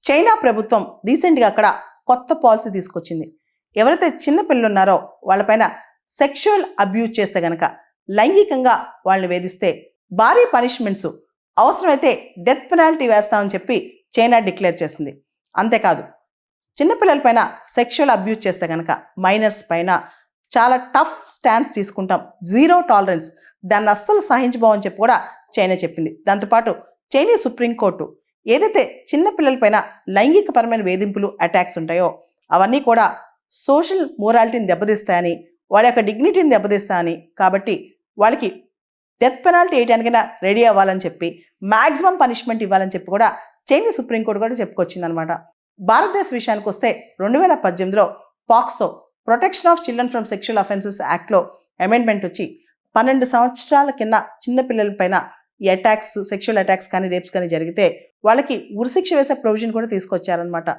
China ప్రభుత్వం రీసెంట్గా అక్కడ కొత్త పాలసీ తీసుకొచ్చింది. ఎవరైతే చిన్న పిల్లలు ఉన్నారో వాళ్ళపైన సెక్షువల్ అబ్యూజ్ చేస్తే గనక, లైంగికంగా వాళ్ళని వేధిస్తే భారీ పనిష్మెంట్స్, అవసరమైతే డెత్ పెనాల్టీ వేస్తామని చెప్పి చైనా డిక్లేర్ చేసింది. అంతేకాదు, చిన్నపిల్లల పైన సెక్షువల్ అబ్యూజ్ చేస్తే గనక మైనర్స్ పైన చాలా టఫ్ స్టాండ్స్ తీసుకుంటాం, జీరో టాలరెన్స్, దాన్ని అస్సలు సహించబోమని చెప్పి కూడా చైనా చెప్పింది. దాంతోపాటు చైనీస్ సుప్రీంకోర్టు ఏదైతే చిన్నపిల్లలపైన లైంగికపరమైన వేధింపులు, అటాక్స్ ఉంటాయో అవన్నీ కూడా సోషల్ మోరాలిటీని దెబ్బతీస్తాయని, వాళ్ళ యొక్క డిగ్నిటీని దెబ్బతీస్తాయని, కాబట్టి వాళ్ళకి డెత్ పెనాల్టీ వేయడానికైనా రెడీ అవ్వాలని చెప్పి మ్యాక్సిమం పనిష్మెంట్ ఇవ్వాలని చెప్పి కూడా చైనీస్ సుప్రీంకోర్టు కూడా చెప్పుకొచ్చిందనమాట. భారతదేశ విషయానికి వస్తే 2018లో POCSO, protection of children from sexual offences యాక్ట్లో అమెండ్మెంట్ వచ్చి 12 సంవత్సరాల కింద చిన్నపిల్లల పైన ఈ అటాక్స్, సెక్షువల్ అటాక్స్ కానీ, రేప్స్ కానీ జరిగితే వాళ్ళకి ఉరిశిక్ష వేసే ప్రొవిజన్ కూడా తీసుకొచ్చారనమాట.